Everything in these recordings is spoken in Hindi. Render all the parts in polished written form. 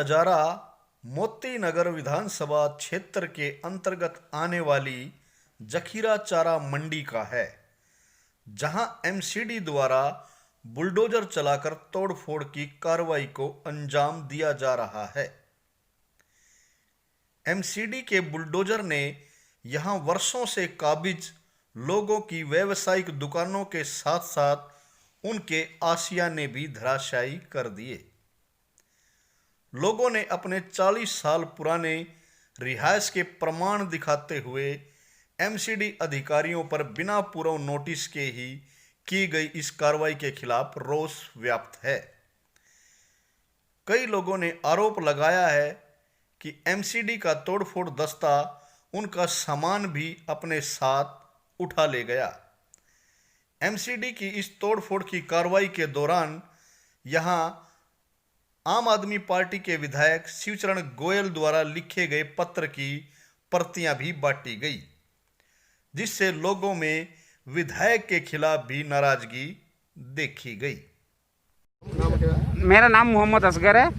नज़ारा मोती नगर विधानसभा क्षेत्र के अंतर्गत आने वाली जखीरा चारा मंडी का है, जहां एमसीडी द्वारा बुलडोजर चलाकर तोड़फोड़ की कार्रवाई को अंजाम दिया जा रहा है। एमसीडी के बुलडोजर ने यहां वर्षों से काबिज लोगों की व्यावसायिक दुकानों के साथ साथ उनके आशियाने भी धराशायी कर दिए। लोगों ने अपने 40 साल पुराने रिहायश के प्रमाण दिखाते हुए एमसीडी अधिकारियों पर बिना पूर्व नोटिस के ही की गई इस कार्रवाई के खिलाफ रोष व्याप्त है। कई लोगों ने आरोप लगाया है कि एमसीडी का तोड़फोड़ दस्ता उनका सामान भी अपने साथ उठा ले गया। एमसीडी की इस तोड़फोड़ की कार्रवाई के दौरान यहां आम आदमी पार्टी के विधायक शिवचरण गोयल द्वारा लिखे गए पत्र की प्रतियां भी बांटी गई, जिससे लोगों में विधायक के खिलाफ भी नाराजगी देखी गई। मेरा नाम मोहम्मद असगर है।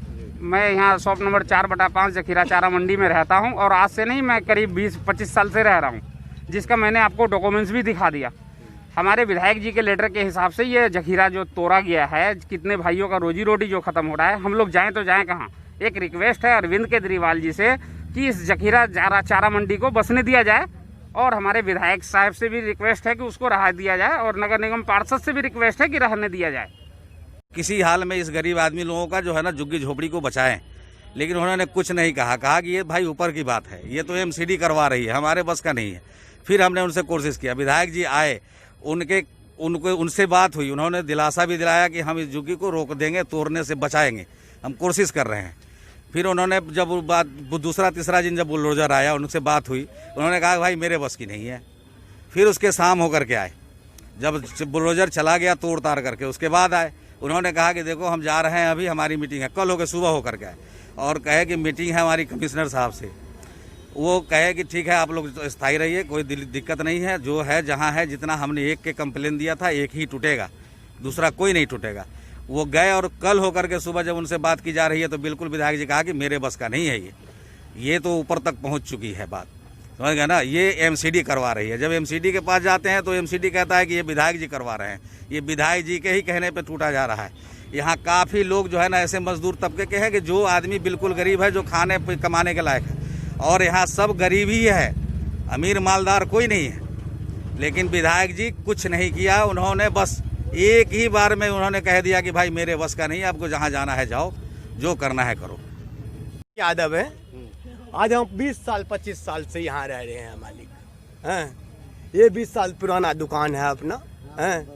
मैं यहाँ शॉप नंबर 4/5 जखीरा चारा मंडी में रहता हूँ और आज से नहीं, मैं करीब 20-25 साल से रह रहा हूँ, जिसका मैंने आपको डॉक्यूमेंट्स भी दिखा दिया। हमारे विधायक जी के लेटर के हिसाब से ये जखीरा जो तोड़ा गया है, कितने भाइयों का रोजी रोटी जो खत्म हो रहा है, हम लोग जाएं तो जाएं कहाँ। एक रिक्वेस्ट है अरविंद केजरीवाल जी से कि इस जखीरा चारा मंडी को बसने दिया जाए, और हमारे विधायक साहब से भी रिक्वेस्ट है कि उसको रहा दिया जाए, और नगर निगम पार्षद से भी रिक्वेस्ट है कि रहने दिया जाए। किसी हाल में इस गरीब आदमी लोगों का जो है ना झुग्गी झोपड़ी को बचाएं, लेकिन उन्होंने कुछ नहीं कहा कि ये भाई ऊपर की बात है, ये तो एमसीडी करवा रही है, हमारे बस का नहीं है। फिर हमने उनसे कोशिश किया, विधायक जी आए, उनसे बात हुई, उन्होंने दिलासा भी दिलाया कि हम इस झुग्गी को रोक देंगे, तोड़ने से बचाएंगे, हम कोशिश कर रहे हैं। फिर उन्होंने जब बात दूसरा तीसरा दिन जब बुलडोजर आया, उनसे बात हुई, उन्होंने कहा भाई मेरे बस की नहीं है। फिर उसके शाम होकर के आए, जब बुलडोजर चला गया तोड़ तार करके, उसके बाद आए, उन्होंने कहा कि देखो हम जा रहे हैं, अभी हमारी मीटिंग है, कल होकर सुबह होकर के आए और कहे कि मीटिंग है हमारी कमिश्नर साहब से। वो कहे कि ठीक है आप लोग स्थायी रहिए, कोई दिक्कत नहीं है, जो है जहाँ है, जितना हमने एक के कंप्लेन दिया था एक ही टूटेगा, दूसरा कोई नहीं टूटेगा। वो गए और कल होकर के सुबह जब उनसे बात की जा रही है तो बिल्कुल विधायक जी कहा कि मेरे बस का नहीं है, ये तो ऊपर तक पहुँच चुकी है बात, समझ गए ना, ये एमसीडी करवा रही है। जब एमसीडी के पास जाते हैं तो एमसीडी कहता है कि ये विधायक जी करवा रहे हैं, ये विधायक जी के ही कहने पे टूटा जा रहा है। यहाँ काफ़ी लोग जो है ना ऐसे मजदूर तबके के हैं कि जो आदमी बिल्कुल गरीब है, जो खाने कमाने के लायक है, और यहाँ सब गरीब ही है, अमीर मालदार कोई नहीं है। लेकिन विधायक जी कुछ नहीं किया, उन्होंने बस एक ही बार में उन्होंने कह दिया कि भाई मेरे बस का नहीं, आपको जहाँ जाना है जाओ, जो करना है करो। यादव है, आज हम 20 साल 25 साल से यहाँ रह रहे हैं मालिक हैं। ये 20 साल पुराना दुकान है अपना हैं,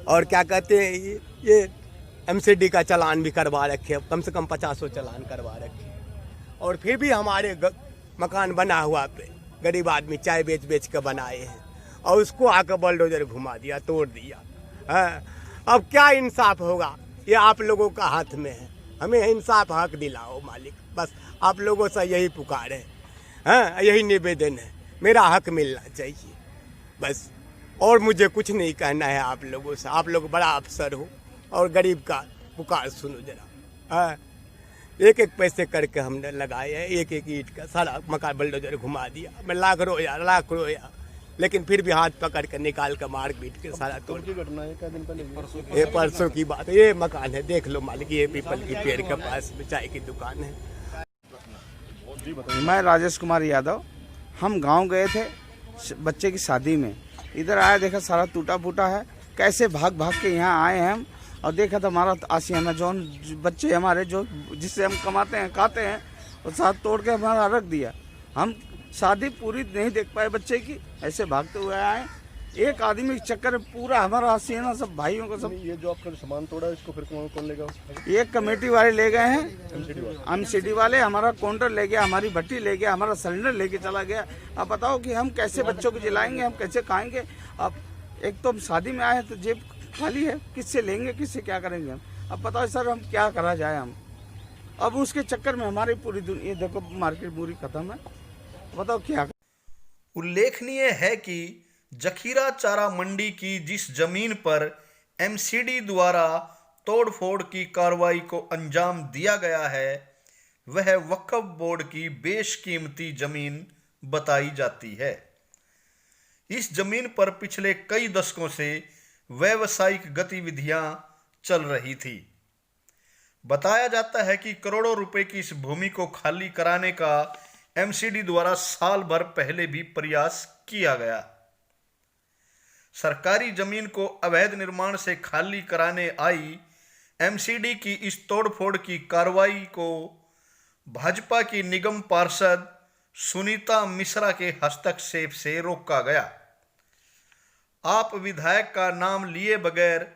और क्या कहते हैं ये एमसीडी का चालान भी करवा रखे, कम से कम 50 चालान करवा रखे, और फिर भी हमारे मकान बना हुआ पे गरीब आदमी चाय बेच बेच के बनाए हैं, और उसको आकर बुलडोजर घुमा दिया, तोड़ दिया है। अब क्या इंसाफ होगा, ये आप लोगों का हाथ में है, हमें इंसाफ हक दिलाओ मालिक, बस आप लोगों से यही पुकार है, हाँ यही निवेदन है, मेरा हक मिलना चाहिए बस, और मुझे कुछ नहीं कहना है आप लोगों से। आप लोग बड़ा अफसर हो और गरीब का पुकार सुनो जरा। हाँ एक एक पैसे करके हमने लगाए हैं, एक एक ईंट का सारा मकान बुलडोजर घुमा दिया। मैं लाख रोया, लेकिन फिर भी हाथ पकड़ कर निकाल कर मार पीट के सारा तोड़। की घटना है क्या दिन पहले? ये परसों की बात है। ये मकान है, देख लो मालिक, ये पीपल की पेड़ के पास चाय की दुकान है। मैं राजेश कुमार यादव, हम गांव गए थे बच्चे की शादी में, इधर आया देखा सारा टूटा फूटा है, कैसे भाग भाग के यहाँ आए हैं हम, और देखा तो हमारा आशियाना जो बच्चे हमारे जो जिससे हम कमाते हैं खाते हैं, और साथ तोड़ के हमारा रख दिया। हम शादी पूरी नहीं देख पाए बच्चे की, ऐसे भागते हुए आए। एक आदमी के चक्कर में पूरा हमारा आशियाना सब भाइयों का सब। ये जो आपका सामान तोड़ा है इसको फिर कौन लेगा? एक कमेटी वाले ले गए हैं, एमसीडी वाले, हमारा काउंटर ले गया, हमारी भट्टी ले गया, हमारा सिलेंडर लेके चला गया। अब बताओ कि हम कैसे बच्चों को जिलाएंगे, हम कैसे खाएंगे? अब एक तो हम शादी में आए हैं तो जेब खाली है, किससे लेंगे, किससे क्या करेंगे हम? अब बताओ सर हम क्या करा जाए हम? अब उसके चक्कर में हमारी पूरी दुनिया, देखो मार्केट पूरी खत्म है, बताओ क्या। उल्लेखनीय है कि जखीरा चारा मंडी की जिस जमीन पर एमसीडी द्वारा तोड़फोड़ की कार्रवाई को अंजाम दिया गया है, वह वक्फ बोर्ड की बेशकीमती जमीन बताई जाती है। इस जमीन पर पिछले कई दशकों से व्यावसायिक गतिविधियां चल रही थी। बताया जाता है कि करोड़ों रुपए की इस भूमि को खाली कराने का एमसीडी द्वारा साल भर पहले भी प्रयास किया गया। सरकारी जमीन को अवैध निर्माण से खाली कराने आई एमसीडी की इस तोड़फोड़ की कार्रवाई को भाजपा की निगम पार्षद सुनीता मिश्रा के हस्तक्षेप से रोका गया। आप विधायक का नाम लिए बगैर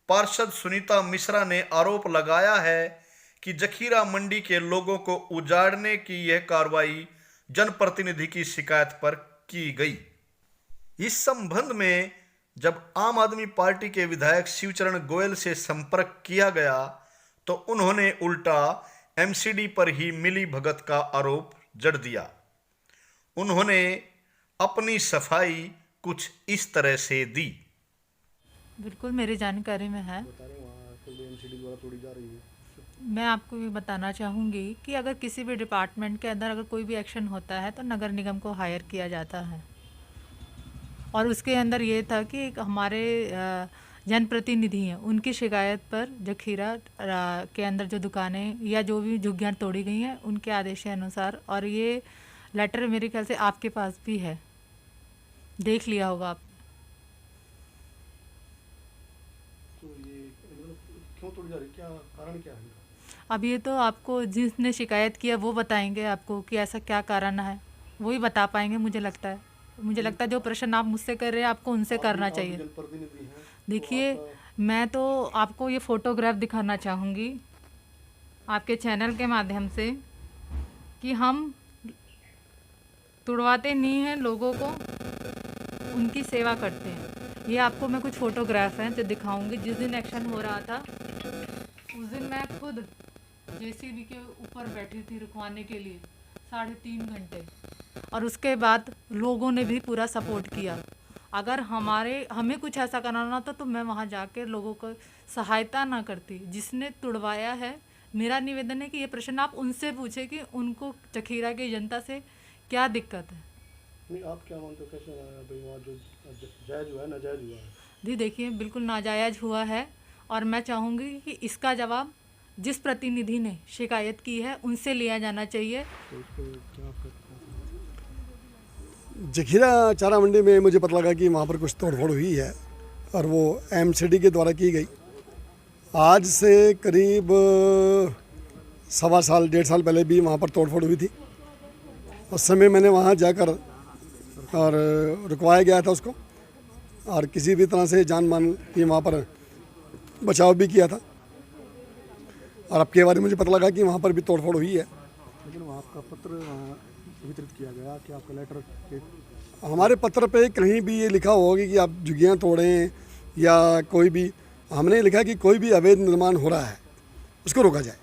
पार्षद सुनीता मिश्रा ने आरोप लगाया है कि जखीरा मंडी के लोगों को उजाड़ने की यह कार्रवाई जनप्रतिनिधि की शिकायत पर की गई। इस संबंध में जब आम आदमी पार्टी के विधायक शिवचरण गोयल से संपर्क किया गया तो उन्होंने उल्टा एमसीडी पर ही मिली भगत का आरोप जड़ दिया। उन्होंने अपनी सफाई कुछ इस तरह से दी। बिल्कुल मेरी जानकारी में है। एमसीडी द्वारा तोड़ी जा रही है। मैं आपको ये बताना चाहूँगी कि अगर किसी भी डिपार्टमेंट के अंदर अगर कोई भी एक्शन होता है तो नगर निगम को हायर किया जाता है, और उसके अंदर ये था कि एक हमारे जनप्रतिनिधि हैं, उनकी शिकायत पर जखीरा के अंदर जो दुकानें या जो भी झुग्गियाँ तोड़ी गई हैं उनके आदेश के अनुसार, और ये लेटर मेरे ख्याल से आपके पास भी है, देख लिया होगा आप। तो ये क्यों तोड़ी जा रही है, क्या कारण क्या है? अब ये तो आपको जिसने शिकायत किया वो बताएंगे आपको कि ऐसा क्या कारण है, वो ही बता पाएंगे। मुझे लगता है जो प्रश्न आप मुझसे कर रहे हैं आपको उनसे करना चाहिए। जनप्रतिनिधि हैं। देखिए, मैं तो आपको ये फ़ोटोग्राफ दिखाना चाहूँगी आपके चैनल के माध्यम से कि हम तुड़वाते नहीं हैं लोगों को, उनकी सेवा करते हैं। ये आपको मैं कुछ फ़ोटोग्राफ हैं जो दिखाऊंगी। जिस दिन एक्शन हो रहा था उस दिन मैं खुद जेसीबी के ऊपर बैठी थी रुकवाने के लिए 3.5 घंटे, और उसके बाद लोगों ने भी पूरा सपोर्ट किया। अगर हमें कुछ ऐसा कराना था तो मैं वहाँ जाकर लोगों को सहायता ना करती। जिसने तुड़वाया है, मेरा निवेदन है कि ये प्रश्न आप उनसे पूछे कि उनको जखीरा की जनता से क्या दिक्कत है। नहीं, आप क्या मानते हो, कैसे भाई वहाँ जो जायज़ हुआ है नाजायज़ हुआ है? जी देखिए, बिल्कुल नाजायज़ हुआ है, और मैं चाहूँगी कि इसका जवाब जिस प्रतिनिधि ने शिकायत की है उनसे लिया जाना चाहिए। जखीरा चारा मंडी में मुझे पता लगा कि वहाँ पर कुछ तोड़फोड़ हुई है और वो एमसीडी के द्वारा की गई। आज से करीब 1.25 साल पहले भी वहाँ पर तोड़फोड़ हुई थी। उस समय मैंने वहाँ जाकर और रुकवाया गया था उसको, और किसी भी तरह से जान मान की वहाँ पर बचाव भी किया था। और अब के बारे में मुझे पता लगा कि वहाँ पर भी तोड़फोड़ हुई है। लेकिन वहाँ आपका पत्र वहाँ वितरित किया गया कि आपका लेटर के हमारे पत्र पे कहीं भी ये लिखा होगा कि आप झुग्गियाँ तोड़ें या कोई भी, हमने लिखा कि कोई भी अवैध निर्माण हो रहा है उसको रोका जाए।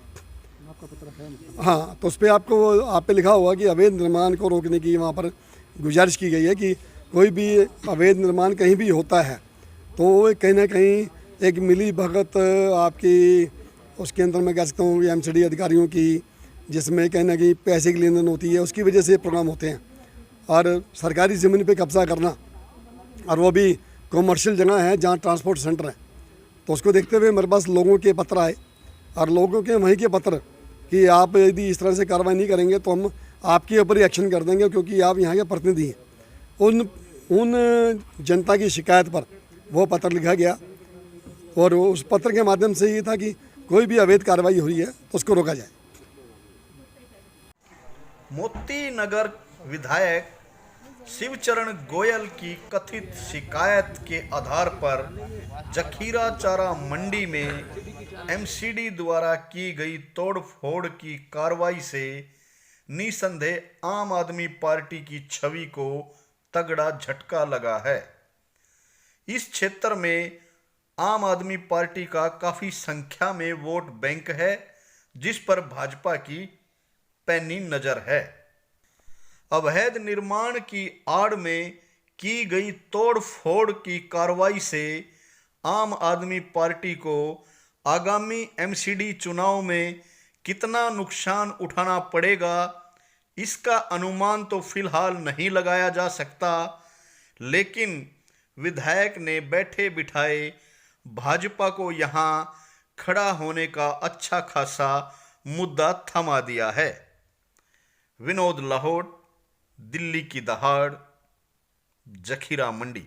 आपका पत्र है मतलब? हाँ, तो उस पर आप पे लिखा होगा कि अवैध निर्माण को रोकने की वहाँ पर गुजारिश की गई है कि कोई भी अवैध निर्माण कहीं भी होता है तो वो कहीं ना कहीं एक मिली भगत आपकी उसके अंदर मैं कह सकता हूँ एमसीडी अधिकारियों की, जिसमें कहीं ना कहीं पैसे की लेन देन होती है, उसकी वजह से प्रोग्राम होते हैं। और सरकारी ज़मीन पे कब्जा करना, और वो भी कमर्शियल जगह है जहाँ ट्रांसपोर्ट सेंटर है, तो उसको देखते हुए मेरे पास लोगों के पत्र आए, और लोगों के वहीं के पत्र कि आप यदि इस तरह से कार्रवाई नहीं करेंगे तो हम आपके ऊपर ही एक्शन कर देंगे, क्योंकि आप यहाँ के प्रतिनिधि हैं। उन जनता की शिकायत पर वो पत्र लिखा गया, और उस पत्र के माध्यम से ये था कि कोई भी अवैध कार्रवाई हुई है तो उसको रोका जाए। मोती नगर विधायक शिवचरण गोयल की कथित शिकायत के आधार पर जखीरा चारा मंडी में एमसीडी द्वारा की गई तोड़फोड़ की कार्रवाई से निसंदेह आम आदमी पार्टी की छवि को तगड़ा झटका लगा है। इस क्षेत्र में आम आदमी पार्टी का काफी संख्या में वोट बैंक है, जिस पर भाजपा की पैनी नजर है। अवैध निर्माण की आड़ में की गई तोड़फोड़ की कार्रवाई से आम आदमी पार्टी को आगामी एमसीडी चुनाव में कितना नुकसान उठाना पड़ेगा इसका अनुमान तो फिलहाल नहीं लगाया जा सकता, लेकिन विधायक ने बैठे बिठाए भाजपा को यहां खड़ा होने का अच्छा खासा मुद्दा थमा दिया है। विनोद लाहौट, दिल्ली की दहाड़, जखीरा मंडी।